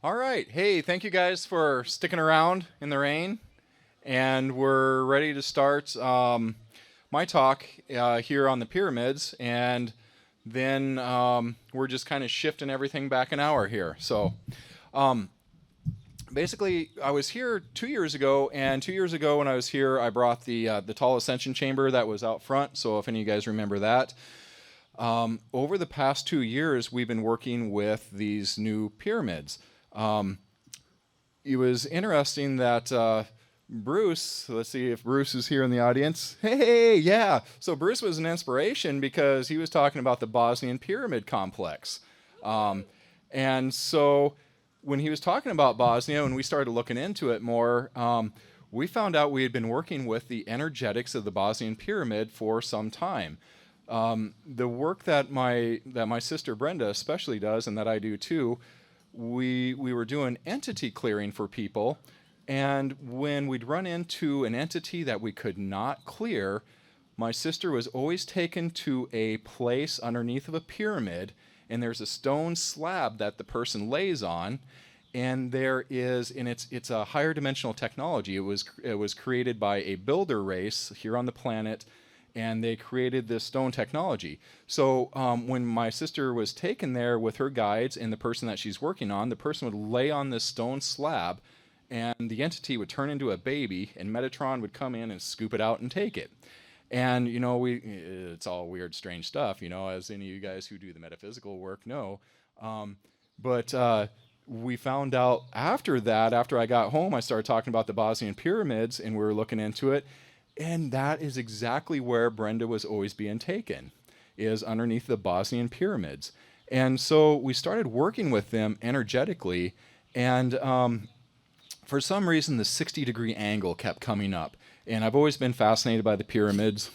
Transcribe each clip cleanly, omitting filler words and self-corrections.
All right. Hey, thank you guys for sticking around in the rain. And we're ready to start my talk here on the pyramids. And then we're just kind of shifting everything back an hour here. So basically, I was here 2 years ago. And 2 years ago, when I was here, I brought the tall ascension chamber that was out front. So if any of you guys remember that. Over the past 2 years, we've been working with these new pyramids. It was interesting that Bruce, let's see if Bruce is here in the audience. Hey, yeah. So Bruce was an inspiration because he was talking about the Bosnian Pyramid complex. And so when he was talking about Bosnia and we started looking into it more, we found out we had been working with the energetics of the Bosnian Pyramid for some time. The work that my sister Brenda especially does, and that I do too, we were doing entity clearing for people, and when we'd run into an entity that we could not clear, my sister was always taken to a place underneath of a pyramid, and there's a stone slab that the person lays on, and it's a higher dimensional technology. It was created by a builder race here on the planet, and they created this stone technology. So when my sister was taken there with her guides and the person that she's working on, the person would lay on this stone slab, and the entity would turn into a baby, and Metatron would come in and scoop it out and take it. And it's all weird, strange stuff, as any of you guys who do the metaphysical work know. But we found out after that, after I got home, I started talking about the Bosnian pyramids, and we were looking into it. And that is exactly where Brenda was always being taken, is underneath the Bosnian pyramids. And so we started working with them energetically, and for some reason the 60-degree angle kept coming up. And I've always been fascinated by the pyramids.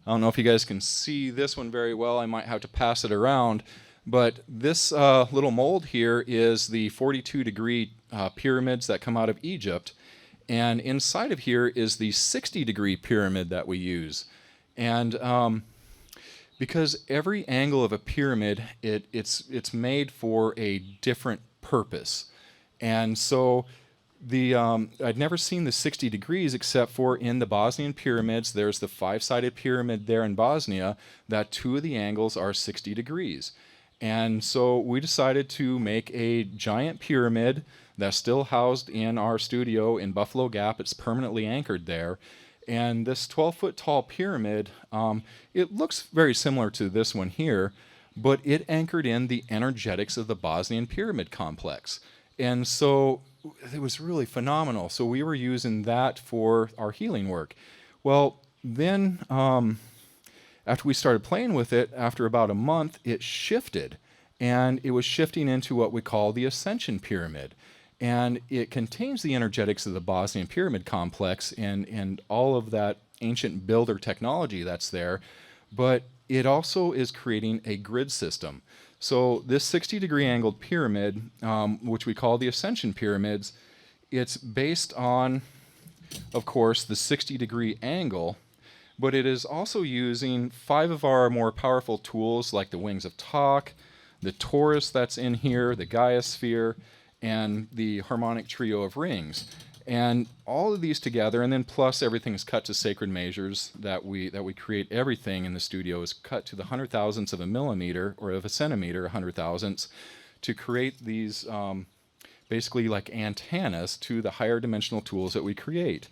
I don't know if you guys can see this one very well. I might have to pass it around. But this little mold here is the 42-degree pyramids that come out of Egypt. And inside of here is the 60-degree pyramid that we use. And because every angle of a pyramid, it's made for a different purpose. And so I'd never seen the 60 degrees except for in the Bosnian pyramids. There's the 5-sided pyramid there in Bosnia, that 2 of the angles are 60 degrees. And so we decided to make a giant pyramid that's still housed in our studio in Buffalo Gap. It's permanently anchored there. And this 12-foot tall pyramid, it looks very similar to this one here, but it anchored in the energetics of the Bosnian Pyramid complex. And so it was really phenomenal. So we were using that for our healing work. Well, then after we started playing with it, after about a month, it shifted. And it was shifting into what we call the Ascension Pyramid. And it contains the energetics of the Bosnian Pyramid complex and all of that ancient builder technology that's there. But it also is creating a grid system. So this 60-degree angled pyramid, which we call the Ascension Pyramids, it's based on, of course, the 60-degree angle, but it is also using 5 of our more powerful tools like the Wings of Talk, the Torus that's in here, the Gaia Sphere, and the harmonic trio of rings. And all of these together, and then plus everything is cut to sacred measures that we create. Everything in the studio is cut to the 100,000ths of a millimeter, or of a centimeter, 100,000ths, to create these basically like antennas to the higher dimensional tools that we create.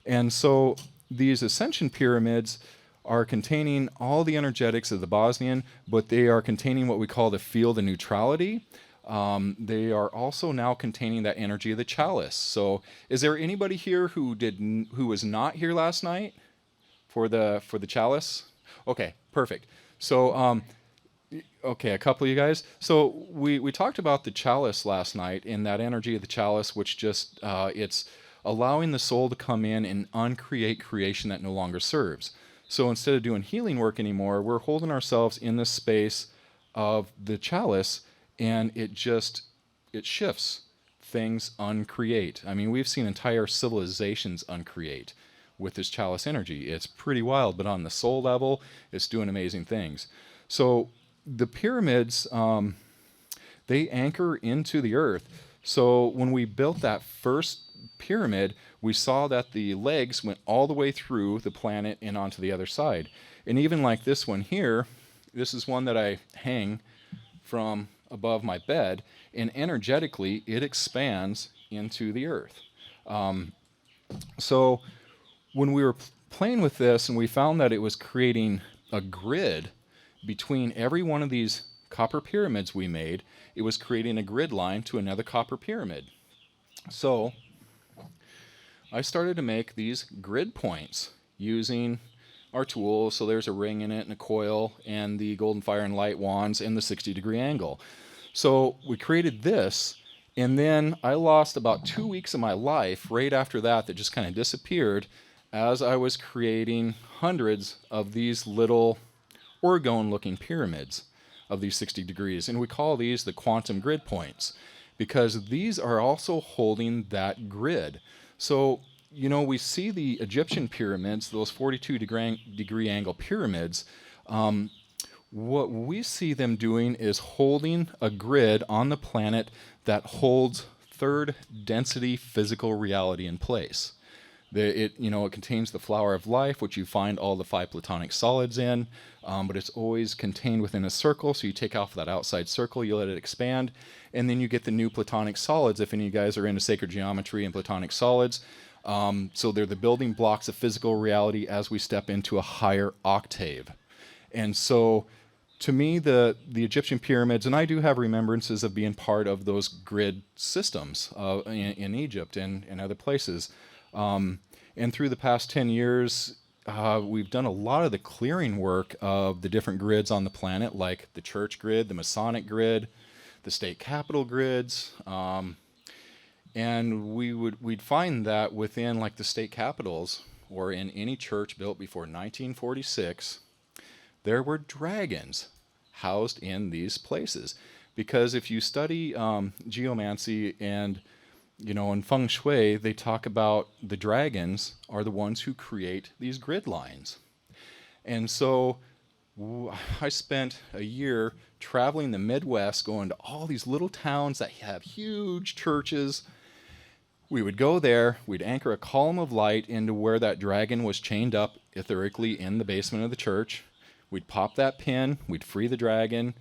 And so these Ascension Pyramids are containing all the energetics of the Bosnian, but they are containing what we call the field of neutrality. They are also now containing that energy of the chalice. So is there anybody here who was not here last night for the chalice? Okay, perfect. So okay, a couple of you guys. So we talked about the chalice last night, and that energy of the chalice, which just it's allowing the soul to come in and uncreate creation that no longer serves. So instead of doing healing work anymore, we're holding ourselves in the space of the chalice, and it shifts things, uncreate. I mean, we've seen entire civilizations uncreate with this chalice energy. It's pretty wild, but on the soul level, it's doing amazing things. So the pyramids, they anchor into the earth. So when we built that first pyramid, we saw that the legs went all the way through the planet and onto the other side. And even like this one here, this is one that I hang from above my bed, and energetically it expands into the earth. So when we were playing with this and we found that it was creating a grid between every one of these copper pyramids we made, it was creating a grid line to another copper pyramid. So I started to make these grid points using our tools. So there's a ring in it and a coil and the golden fire and light wands and the 60-degree angle. So we created this, and then I lost about 2 weeks of my life right after that just kind of disappeared as I was creating hundreds of these little orgone-looking pyramids of these 60 degrees. And we call these the quantum grid points because these are also holding that grid. So, you know, we see the Egyptian pyramids, those 42-degree angle pyramids. What we see them doing is holding a grid on the planet that holds third density physical reality in place. It contains the flower of life, which you find all the 5 platonic solids in, but it's always contained within a circle. So you take off that outside circle, you let it expand, and then you get the new platonic solids. If any of you guys are into sacred geometry and platonic solids, so they're the building blocks of physical reality as we step into a higher octave. And so, to me, the Egyptian pyramids, and I do have remembrances of being part of those grid systems in Egypt and other places. And through the past 10 years, we've done a lot of the clearing work of the different grids on the planet, like the church grid, the Masonic grid, the state capital grids. And we'd find that within like the state capitals or in any church built before 1946, there were dragons housed in these places. Because if you study geomancy and in feng shui, they talk about the dragons are the ones who create these grid lines. And so I spent a year traveling the Midwest, going to all these little towns that have huge churches. We would go there, we'd anchor a column of light into where that dragon was chained up etherically in the basement of the church. We'd pop that pin, we'd free the dragon,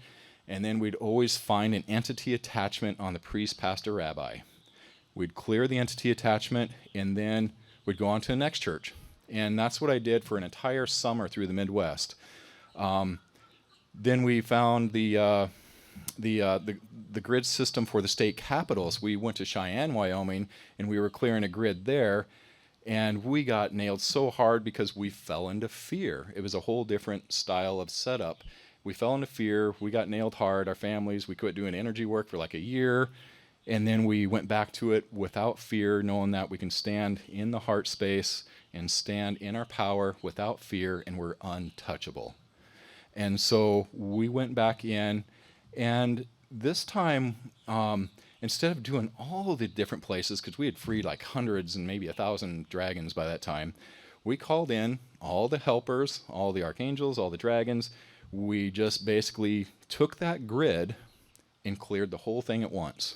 and then we'd always find an entity attachment on the priest, pastor, rabbi. We'd clear the entity attachment, and then we'd go on to the next church. And that's what I did for an entire summer through the Midwest. Then we found the grid system for the state capitals. We went to Cheyenne, Wyoming, and we were clearing a grid there. And we got nailed so hard because we fell into fear. It was a whole different style of setup. We fell into fear. We got nailed hard. Our families, we quit doing energy work for like a year. And then we went back to it without fear, knowing that we can stand in the heart space and stand in our power without fear, and we're untouchable. And so we went back in, and this time, instead of doing all the different places, because we had freed like hundreds and maybe 1,000 dragons by that time, we called in all the helpers, all the archangels, all the dragons. We just basically took that grid and cleared the whole thing at once.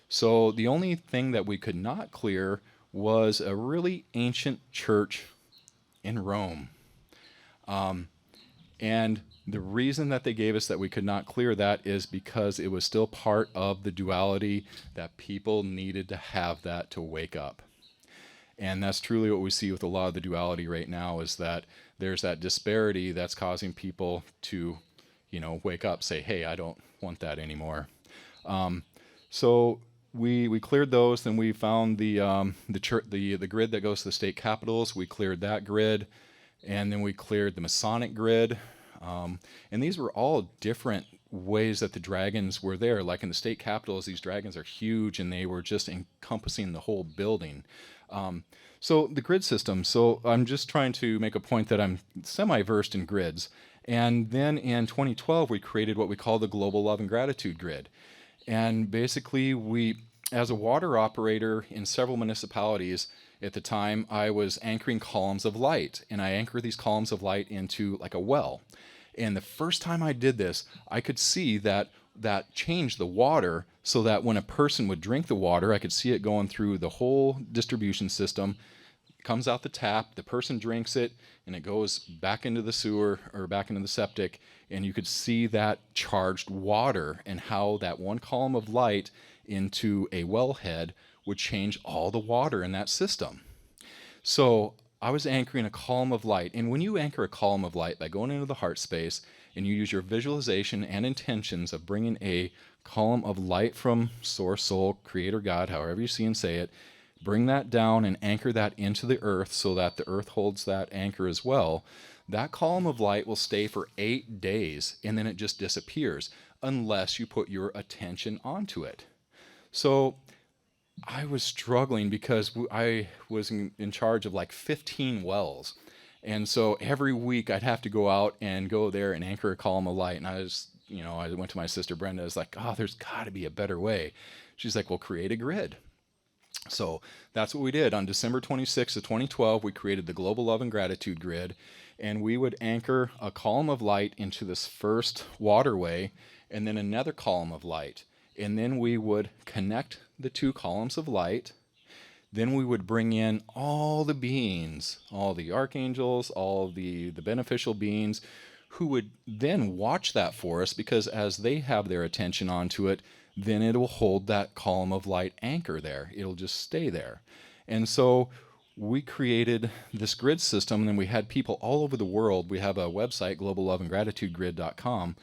So the only thing that we could not clear was a really ancient church in Rome. And the reason that they gave us that we could not clear that is because it was still part of the duality that people needed to have that to wake up. And that's truly what we see with a lot of the duality right now, is that there's that disparity that's causing people to, wake up, say, hey, I don't want that anymore. So we cleared those, then we found the grid that goes to the state capitals. We cleared that grid, and then we cleared the Masonic grid. And these were all different ways that the dragons were there. Like in the state capitals, these dragons are huge, and they were just encompassing the whole building. So the grid system. So I'm just trying to make a point that I'm semi-versed in grids. And then in 2012, we created what we call the Global Love and Gratitude Grid. And basically, we, as a water operator in several municipalities at the time, I was anchoring columns of light. And I anchored these columns of light into like a well. And the first time I did this, I could see that that changed the water so that when a person would drink the water, I could see it going through the whole distribution system. It comes out the tap, the person drinks it, and it goes back into the sewer or back into the septic, and you could see that charged water and how that one column of light into a wellhead would change all the water in that system. So I was anchoring a column of light. And when you anchor a column of light by going into the heart space and you use your visualization and intentions of bringing a column of light from Source, Soul, Creator, God, however you see and say it, bring that down and anchor that into the earth so that the earth holds that anchor as well, that column of light will stay for 8 days and then it just disappears unless you put your attention onto it. So I was struggling because I was in charge of like 15 wells. And so every week I'd have to go out and go there and anchor a column of light. And I went to my sister Brenda. I was like, oh, there's got to be a better way. She's like, well, create a grid. So that's what we did. On December 26th of 2012, we created the Global Love and Gratitude Grid. And we would anchor a column of light into this first waterway and then another column of light. And then we would connect the 2 columns of light. Then we would bring in all the beings, all the archangels, all the beneficial beings who would then watch that for us, because as they have their attention onto it, then it will hold that column of light anchor there. It'll just stay there. And so we created this grid system, and then we had people all over the world. We have a website, globalloveandgratitudegrid.com.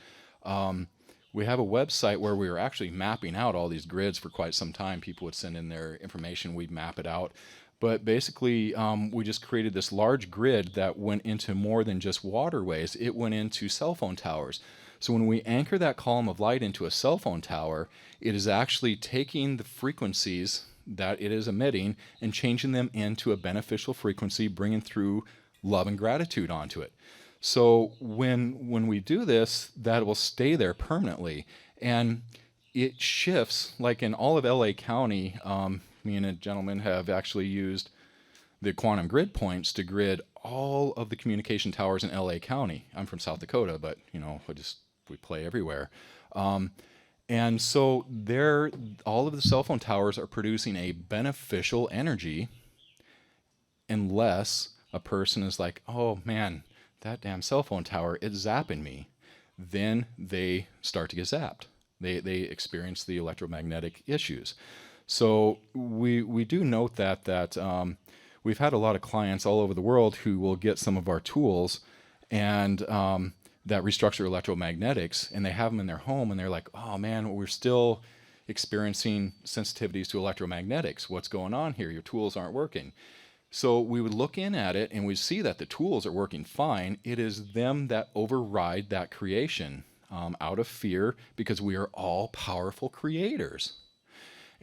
We have a website where we were actually mapping out all these grids for quite some time. People would send in their information, we'd map it out. But basically, we just created this large grid that went into more than just waterways. It went into cell phone towers. So when we anchor that column of light into a cell phone tower, it is actually taking the frequencies that it is emitting and changing them into a beneficial frequency, bringing through love and gratitude onto it. So when we do this, that will stay there permanently. And it shifts, like in all of LA County, me and a gentleman have actually used the quantum grid points to grid all of the communication towers in LA County. I'm from South Dakota, but we play everywhere. And so all of the cell phone towers are producing a beneficial energy unless a person is like, oh man, that damn cell phone tower, it's zapping me. Then they start to get zapped. They experience the electromagnetic issues. So we do note that we've had a lot of clients all over the world who will get some of our tools and that restructure electromagnetics, and they have them in their home, and they're like, oh man, we're still experiencing sensitivities to electromagnetics. What's going on here? Your tools aren't working. So we would look in at it and we'd see that the tools are working fine. It is them that override that creation out of fear, because we are all powerful creators.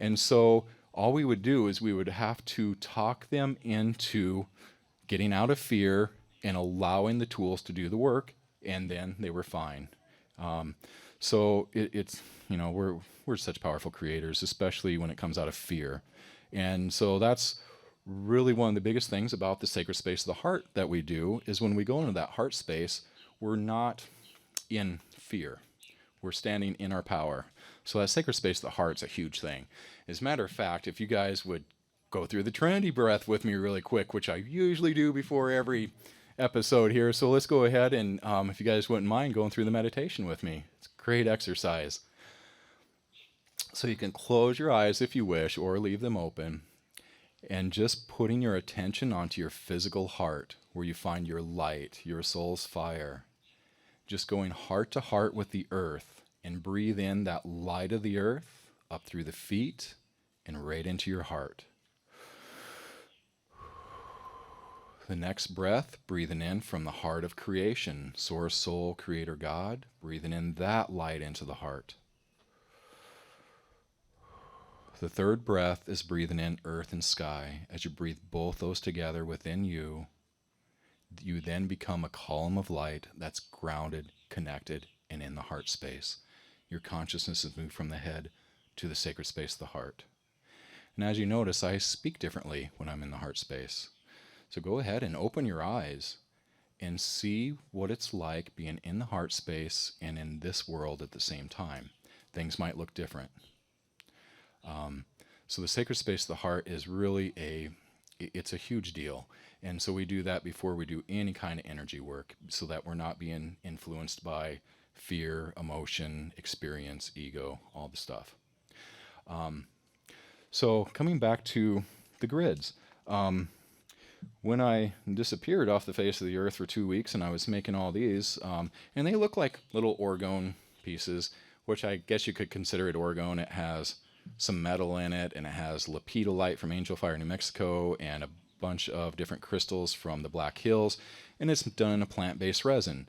And so all we would do is we would have to talk them into getting out of fear and allowing the tools to do the work, and then they were fine. So it's we're such powerful creators, especially when it comes out of fear. And so that's really one of the biggest things about the sacred space of the heart that we do, is when we go into that heart space, we're not in fear. We're standing in our power. So that sacred space of the heart is a huge thing. As a matter of fact, if you guys would go through the Trinity breath with me really quick, which I usually do before every episode here. So let's go ahead and if you guys wouldn't mind going through the meditation with me. It's a great exercise. So you can close your eyes if you wish, or leave them open. And just putting your attention onto your physical heart, where you find your light, your soul's fire. Just going heart to heart with the earth, and breathe in that light of the earth up through the feet and right into your heart. The next breath, breathing in from the heart of creation, Source, Soul, Creator, God, breathing in that light into the heart. The third breath is breathing in earth and sky. As you breathe both those together within you, you then become a column of light that's grounded, connected, and in the heart space. Your consciousness is moved from the head to the sacred space of the heart. And as you notice, I speak differently when I'm in the heart space. So go ahead and open your eyes and see what it's like being in the heart space and in this world at the same time. things might look different. So the sacred space of the heart is really it's a huge deal. And so we do that before we do any kind of energy work so that we're not being influenced by fear, emotion, experience, ego, all the stuff. So coming back to the grids, when I disappeared off the face of the earth for 2 weeks and I was making all these, and they look like little orgone pieces, which I guess you could consider it orgone. It has some metal in it, and it has lepidolite from Angel Fire, New Mexico, and a bunch of different crystals from the Black Hills, and it's done in a plant-based resin.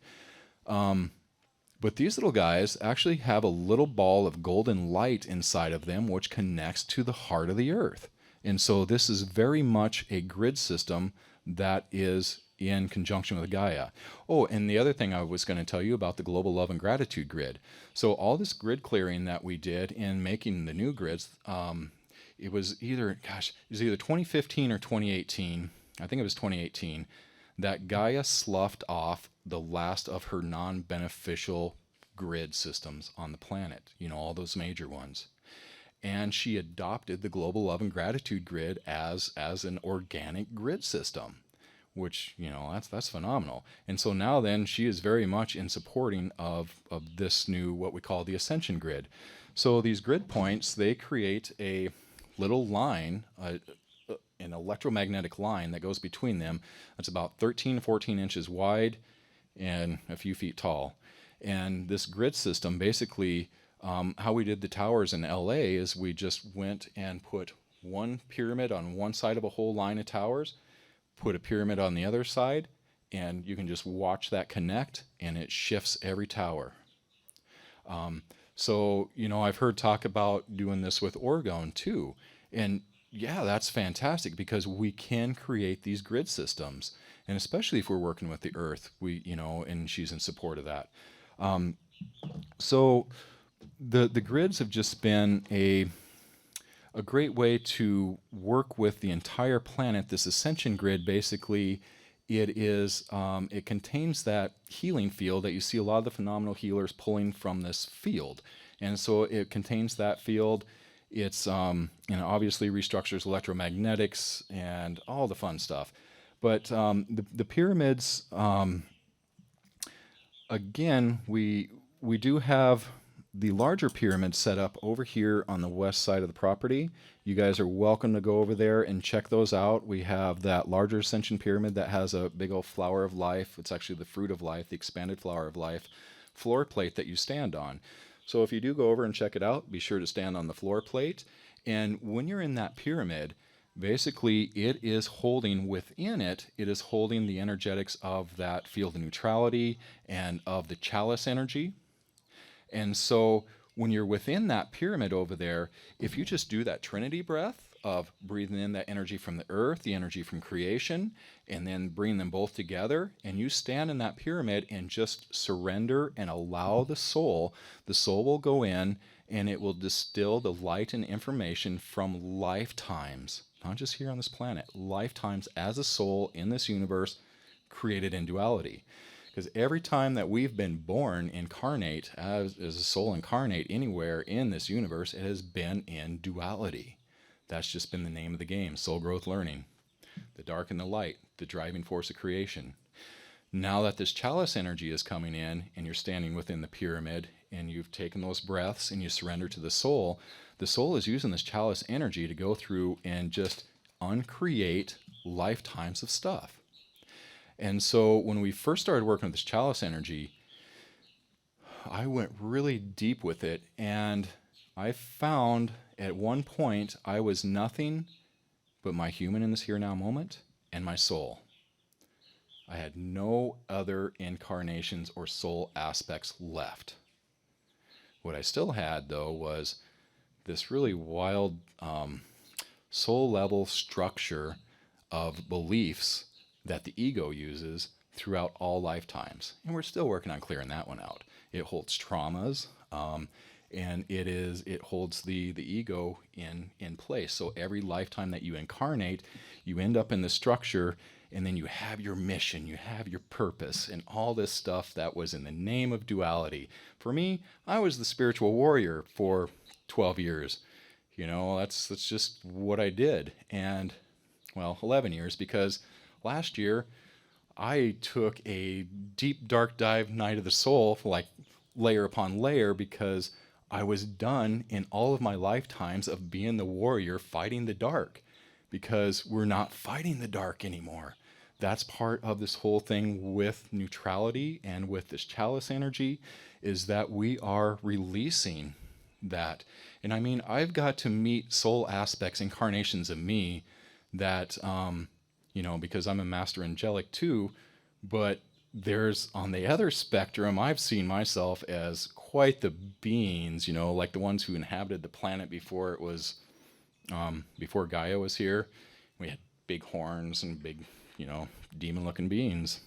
But these little guys actually have a little ball of golden light inside of them, which connects to the heart of the earth. And so this is very much a grid system that is in conjunction with Gaia. Oh, and the other thing I was going to tell you about the Global Love and Gratitude Grid. So all this grid clearing that we did in making the new grids, it was either 2015 or 2018, I think it was 2018, that Gaia sloughed off the last of her non-beneficial grid systems on the planet, all those major ones. And she adopted the Global Love and Gratitude Grid as an organic grid system, which, that's phenomenal. And so now then she is very much in supporting of this new, what we call the Ascension Grid. So these grid points, they create a little line, an electromagnetic line that goes between them. That's about 13, 14 inches wide and a few feet tall. And this grid system, basically, how we did the towers in LA is we just went and put one pyramid on one side of a whole line of towers, put a pyramid on the other side, and you can just watch that connect, and it shifts every tower. So, I've heard talk about doing this with orgone too. And yeah, that's fantastic because we can create these grid systems. And especially if we're working with the earth, and she's in support of that. So the grids have just been a great way to work with the entire planet. This Ascension Grid, basically, it contains that healing field that you see a lot of the phenomenal healers pulling from this field. And so it contains that field. It's, obviously restructures electromagnetics and all the fun stuff. But the pyramids, again, we do have the larger pyramid set up over here on the west side of the property. You guys are welcome to go over there and check those out. We have that larger Ascension Pyramid that has a big old flower of life. It's actually the fruit of life, the expanded flower of life floor plate that you stand on. So if you do go over and check it out, be sure to stand on the floor plate. And when you're in that pyramid, basically it is holding within it is holding the energetics of that field of neutrality and of the chalice energy. And so when you're within that pyramid over there, if you just do that Trinity breath of breathing in that energy from the earth, the energy from creation, and then bring them both together, and you stand in that pyramid and just surrender and allow the soul will go in and it will distill the light and information from lifetimes, not just here on this planet, lifetimes as a soul in this universe created in duality. Because every time that we've been born incarnate, as a soul incarnate anywhere in this universe, it has been in duality. That's just been the name of the game, soul growth learning. The dark and the light, the driving force of creation. Now that this chalice energy is coming in and you're standing within the pyramid and you've taken those breaths and you surrender to the soul is using this chalice energy to go through and just uncreate lifetimes of stuff. And so when we first started working with this chalice energy, I went really deep with it, and I found at one point I was nothing but my human in this here now moment and my soul. I had no other incarnations or soul aspects left. What I still had, though, was this really wild soul level structure of beliefs that the ego uses throughout all lifetimes. And we're still working on clearing that one out. It holds traumas, and it holds the ego in place. So every lifetime that you incarnate, you end up in the structure, and then you have your mission, you have your purpose, and all this stuff that was in the name of duality. For me, I was the spiritual warrior for 12 years. That's just what I did. And, well, 11 years, because last year I took a deep, dark dive night of the soul, like layer upon layer, because I was done in all of my lifetimes of being the warrior fighting the dark, because we're not fighting the dark anymore. That's part of this whole thing with neutrality and with this chalice energy, is that we are releasing that. And I mean, I've got to meet soul aspects, incarnations of me that, because I'm a master angelic too, but there's, on the other spectrum, I've seen myself as quite the beings, like the ones who inhabited the planet before it was, before Gaia was here. We had big horns and big, demon-looking beings.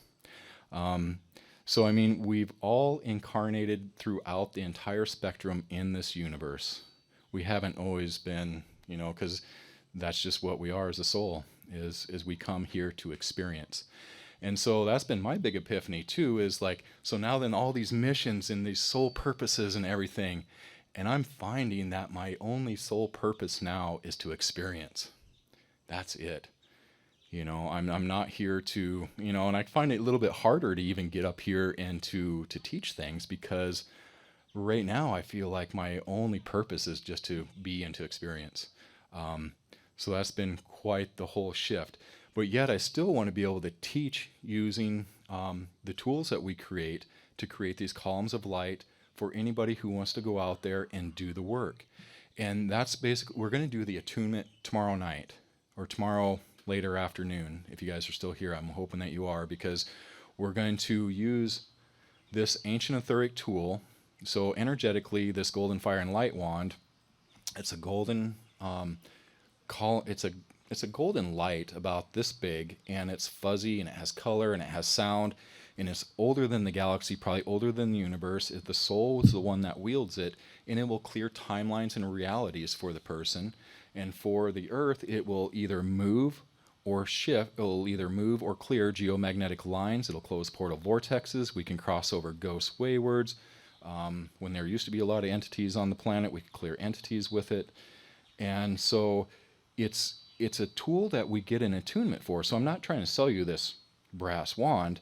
So, I mean, we've all incarnated throughout the entire spectrum in this universe. We haven't always been, because that's just what we are as a soul, is we come here to experience. And so that's been my big epiphany too, is like, so now then all these missions and these soul purposes and everything, and I'm finding that my only soul purpose now is to experience. That's it. I'm not here to, and I find it a little bit harder to even get up here and to teach things, because right now I feel like my only purpose is just to be and to experience. So that's been quite the whole shift. But yet I still want to be able to teach using the tools that we create to create these columns of light for anybody who wants to go out there and do the work. And that's basically, we're going to do the attunement tomorrow night, or tomorrow later afternoon. If you guys are still here, I'm hoping that you are, because we're going to use this ancient etheric tool. So energetically, this golden fire and light wand, it's a golden it's a golden light about this big, and it's fuzzy, and it has color, and it has sound, and it's older than the galaxy, probably older than the universe. The soul is the one that wields it, and it will clear timelines and realities for the person. And for the earth, it will either move or shift. It will either move or clear geomagnetic lines. It'll close portal vortexes. We can cross over ghost waywards. When there used to be a lot of entities on the planet, we could clear entities with it. And so it's a tool that we get an attunement for. So I'm not trying to sell you this brass wand.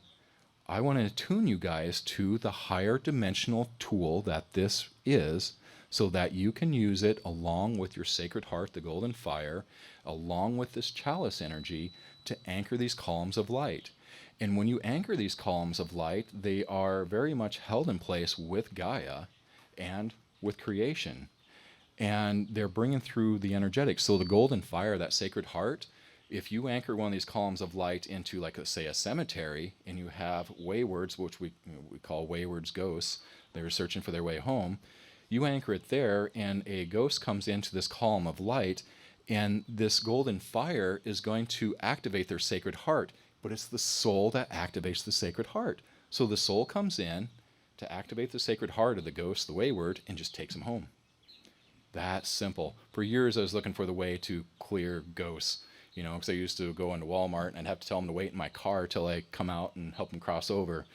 I want to attune you guys to the higher dimensional tool that this is, so that you can use it along with your sacred heart, the golden fire, along with this chalice energy, to anchor these columns of light. And when you anchor these columns of light, they are very much held in place with Gaia and with creation. And they're bringing through the energetics. So the golden fire, that sacred heart, if you anchor one of these columns of light into, like, let's say, a cemetery, and you have waywards, which we call waywards ghosts, they're searching for their way home, you anchor it there, and a ghost comes into this column of light, and this golden fire is going to activate their sacred heart. But it's the soul that activates the sacred heart. So the soul comes in to activate the sacred heart of the ghost, the wayward, and just takes them home. That's simple. For years, I was looking for the way to clear ghosts, because I used to go into Walmart and I'd have to tell them to wait in my car till I come out and help them cross over.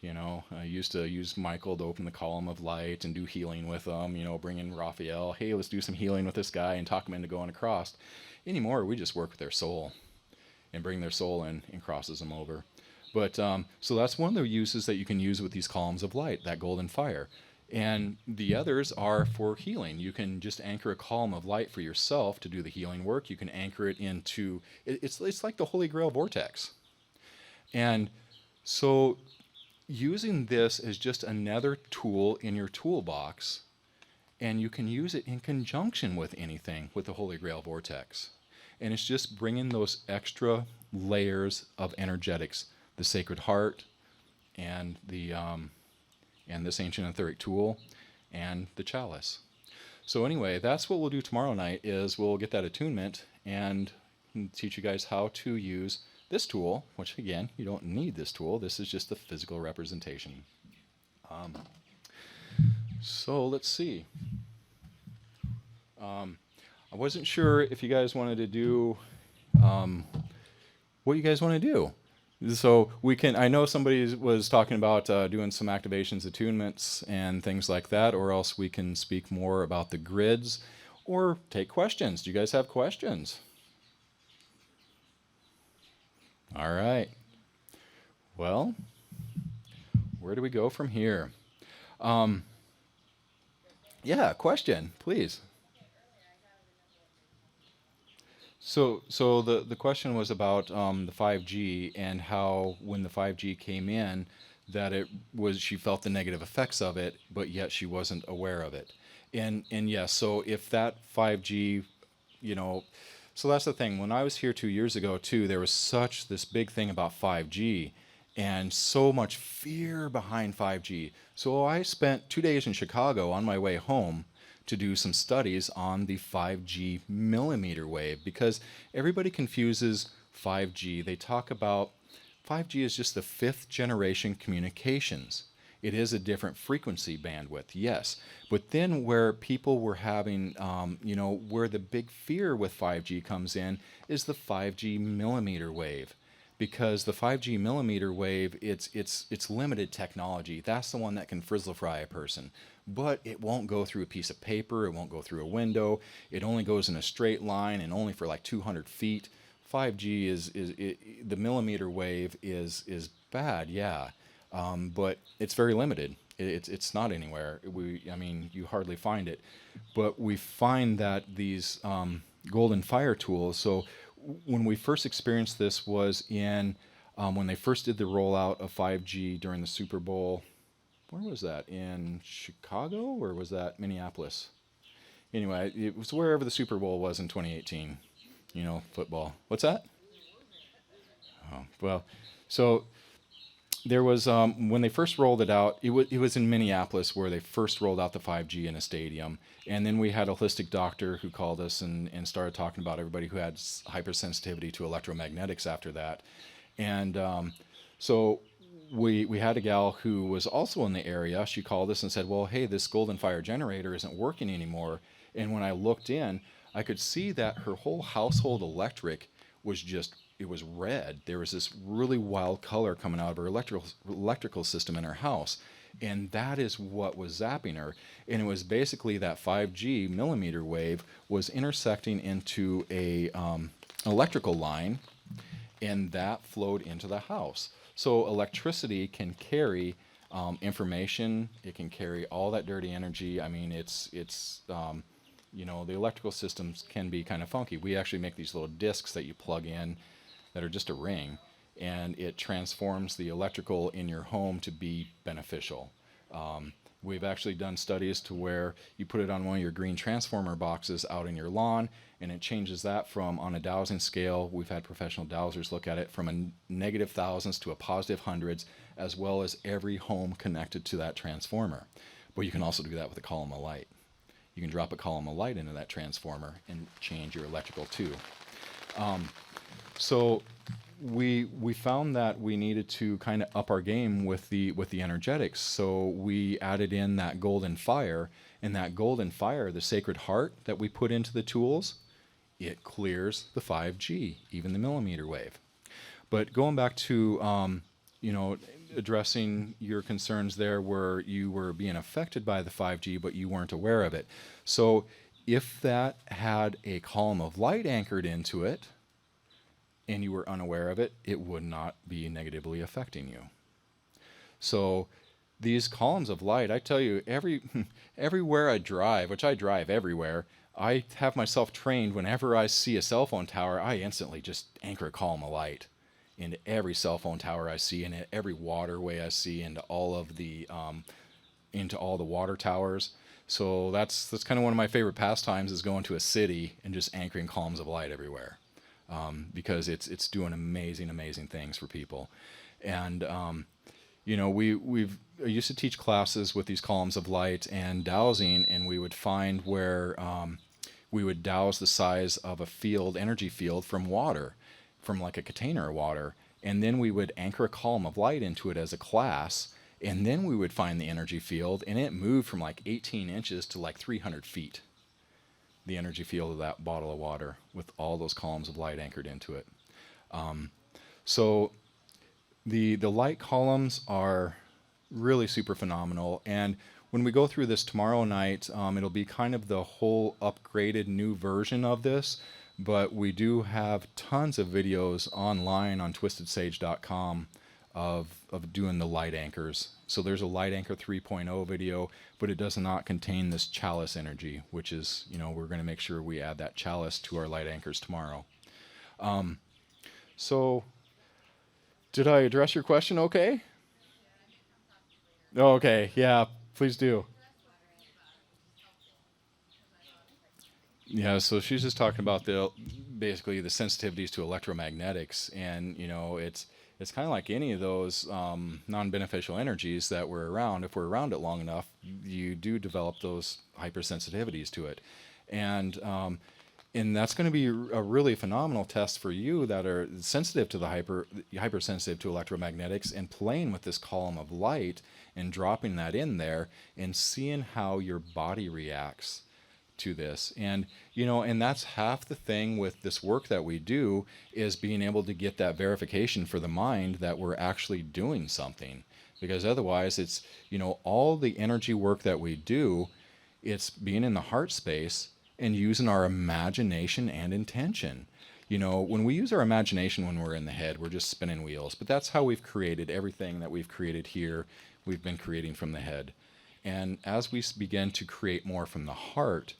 I used to use Michael to open the column of light and do healing with them, bring in Raphael. Hey, let's do some healing with this guy and talk him into going across. Anymore, we just work with their soul and bring their soul in and crosses them over. But so that's one of the uses that you can use with these columns of light, that golden fire. And the others are for healing. You can just anchor a column of light for yourself to do the healing work. You can anchor it into, it's like the Holy Grail vortex. And so using this as just another tool in your toolbox, and you can use it in conjunction with anything with the Holy Grail vortex. And it's just bringing those extra layers of energetics, the sacred heart, and and this ancient etheric tool, and the chalice. So anyway, that's what we'll do tomorrow night, is we'll get that attunement and teach you guys how to use this tool, which again, you don't need this tool. This is just the physical representation. So let's see. I wasn't sure if you guys wanted to do what you guys want to do. So we can, I know somebody was talking about doing some activations, attunements, and things like that, or else we can speak more about the grids or take questions. Do you guys have questions? All right. Well, where do we go from here? Yeah, question, please. So the question was about the 5G and how when the 5G came in, that it was she felt the negative effects of it, but yet she wasn't aware of it. And yes, so if that 5G, you know, so that's the thing. When I was here 2 years ago too, there was such this big thing about 5G and so much fear behind 5G. So I spent 2 days in Chicago on my way home to do some studies on the 5G millimeter wave because everybody confuses 5G. They talk about 5G is just the fifth generation communications. It is a different frequency bandwidth, yes. But then where people were having, where the big fear with 5G comes in is the 5G millimeter wave. Because the 5G millimeter wave, it's limited technology. That's the one that can frizzle fry a person. But it won't go through a piece of paper. It won't go through a window. It only goes in a straight line and only for like 200 feet. 5G the millimeter wave is bad, yeah, but it's very limited. It's not anywhere. You hardly find it, but we find that these golden fire tools. So when we first experienced this was in when they first did the rollout of 5G during the Super Bowl. Where was that? In Chicago or was that Minneapolis? Anyway, it was wherever the Super Bowl was in 2018. Football. What's that? Oh, well, so there was when they first rolled it out. It was in Minneapolis where they first rolled out the 5G in a stadium, and then we had a holistic doctor who called us and started talking about everybody who had hypersensitivity to electromagnetics after that, and so we had a gal who was also in the area. She called us and said, "Well, hey, this golden fire generator isn't working anymore." And when I looked in, I could see that her whole household electric it was red. There was this really wild color coming out of her electrical system in her house. And that is what was zapping her. And it was basically that 5G millimeter wave was intersecting into a electrical line, and that flowed into the house. So electricity can carry information. It can carry all that dirty energy. I mean, the electrical systems can be kind of funky. We actually make these little discs that you plug in that are just a ring, and it transforms the electrical in your home to be beneficial. We've actually done studies to where you put it on one of your green transformer boxes out in your lawn, and it changes that from, on a dowsing scale, we've had professional dowsers look at it, from a negative thousands to a positive hundreds, as well as every home connected to that transformer. But you can also do that with a column of light. You can drop a column of light into that transformer and change your electrical too. So we found that we needed to kind of up our game with the energetics. So we added in that golden fire, and that golden fire, the sacred heart that we put into the tools, it clears the 5G, even the millimeter wave. But going back to addressing your concerns there where you were being affected by the 5G, but you weren't aware of it. So if that had a column of light anchored into it and you were unaware of it, it would not be negatively affecting you. So these columns of light, I tell you, everywhere I drive, which I drive everywhere, I have myself trained whenever I see a cell phone tower, I instantly just anchor a column of light into every cell phone tower I see, and every waterway I see, into all the water towers. So that's kind of one of my favorite pastimes, is going to a city and just anchoring columns of light everywhere, because it's doing amazing things for people. And I used to teach classes with these columns of light and dowsing, and we would find where we would douse the size of a energy field from water, from like a container of water, and then we would anchor a column of light into it as a class, and then we would find the energy field, and it moved from like 18 inches to like 300 feet, the energy field of that bottle of water with all those columns of light anchored into it. So the light columns are really super phenomenal. And when we go through this tomorrow night, it'll be kind of the whole upgraded new version of this. But we do have tons of videos online on twistedsage.com of doing the light anchors. So there's a light anchor 3.0 video, but it does not contain this chalice energy, which is, we're going to make sure we add that chalice to our light anchors tomorrow. So did I address your question okay? Okay, yeah, please do. Yeah, so she's just talking about basically the sensitivities to electromagnetics, and it's kind of like any of those non-beneficial energies that we're around. If we're around it long enough, you do develop those hypersensitivities to it, and that's going to be a really phenomenal test for you that are sensitive to the hypersensitive to electromagnetics, and playing with this column of light and dropping that in there and seeing how your body reacts to this. And that's half the thing with this work that we do, is being able to get that verification for the mind that we're actually doing something. Because otherwise it's, all the energy work that we do, it's being in the heart space and using our imagination and intention. When we use our imagination when we're in the head, we're just spinning wheels. But that's how we've created everything that we've created here. We've been creating from the head. And as we begin to create more from the heart,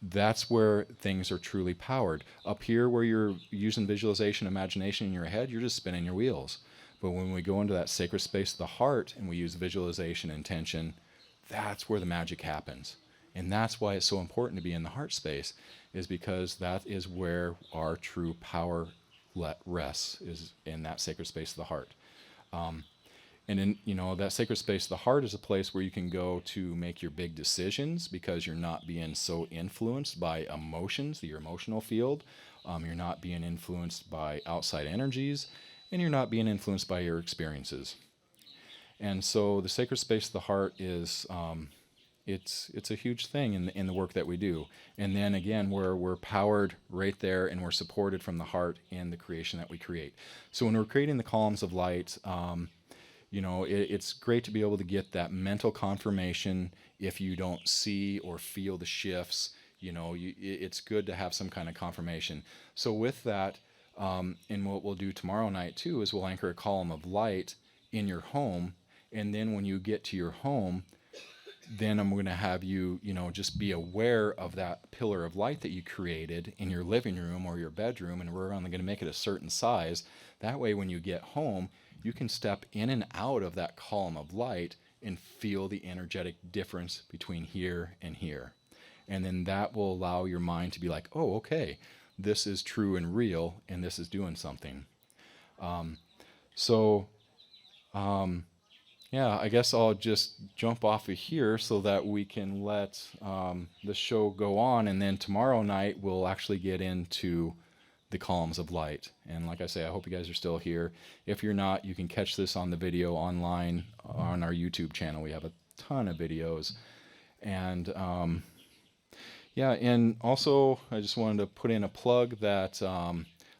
that's where things are truly powered. Up here, where you're using visualization, imagination in your head, you're just spinning your wheels. But when we go into that sacred space of the heart and we use visualization, intention, that's where the magic happens. And that's why it's so important to be in the heart space, is because that is where our true power rests, is in that sacred space of the heart. And in that sacred space, the heart is a place where you can go to make your big decisions, because you're not being so influenced by emotions, your emotional field. You're not being influenced by outside energies, and you're not being influenced by your experiences. And so the sacred space of the heart is, it's a huge thing in the work that we do. And then again, we're powered right there, and we're supported from the heart in the creation that we create. So when we're creating the columns of light, it's great to be able to get that mental confirmation if you don't see or feel the shifts. It's good to have some kind of confirmation. So with that, and what we'll do tomorrow night too, is we'll anchor a column of light in your home. And then when you get to your home, then I'm going to have you, just be aware of that pillar of light that you created in your living room or your bedroom. And we're only going to make it a certain size. That way, when you get home, you can step in and out of that column of light and feel the energetic difference between here and here. And then that will allow your mind to be like, oh, okay, this is true and real, and this is doing something. Yeah, I guess I'll just jump off of here so that we can let the show go on. And then tomorrow night, we'll actually get into the columns of light. And like I say, I hope you guys are still here. If you're not, you can catch this on the video online on our YouTube channel. We have a ton of videos. And yeah, and also I just wanted to put in a plug that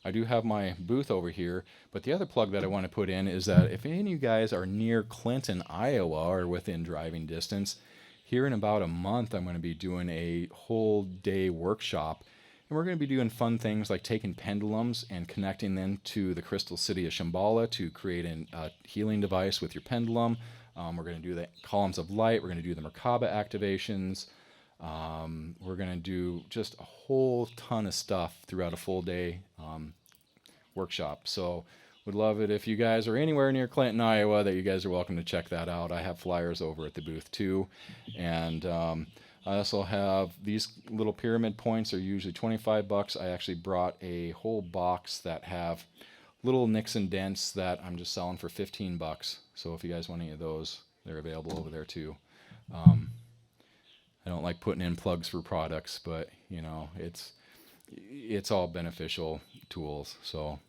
I do have my booth over here, but the other plug that I want to put in is that if any of you guys are near Clinton, Iowa, or within driving distance, here in about a month, I'm going to be doing a whole day workshop. And we're going to be doing fun things like taking pendulums and connecting them to the crystal city of Shambhala to create a healing device with your pendulum. We're going to do the columns of light. We're going to do the Merkaba activations. We're going to do just a whole ton of stuff throughout a full day workshop. So would love it if you guys are anywhere near Clinton, Iowa, that you guys are welcome to check that out. I have flyers over at the booth too. And I also have these little pyramid points are usually $25. I actually brought a whole box that have little nicks and dents that I'm just selling for $15. So if you guys want any of those, they're available over there too. I don't like putting in plugs for products, but it's all beneficial tools. So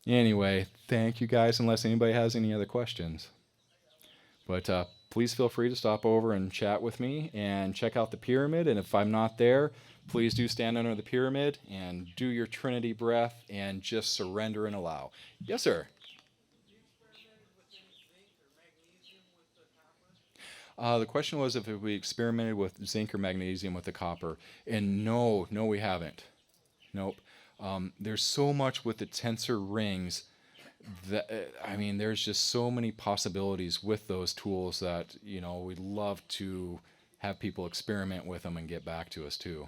anyway, thank you guys, unless anybody has any other questions. But please feel free to stop over and chat with me and check out the pyramid. And if I'm not there, please do stand under the pyramid and do your Trinity breath and just surrender and allow. Yes, sir. The question was if we experimented with zinc or magnesium with the copper. And no, we haven't. Nope. There's so much with the tensor rings that, there's just so many possibilities with those tools that, we'd love to have people experiment with them and get back to us too.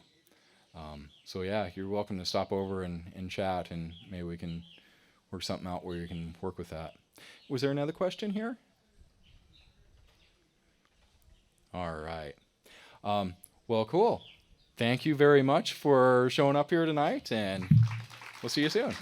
So yeah, you're welcome to stop over and chat, and maybe we can work something out where you can work with that. Was there another question here? All right. Well, cool. Thank you very much for showing up here tonight, and we'll see you soon.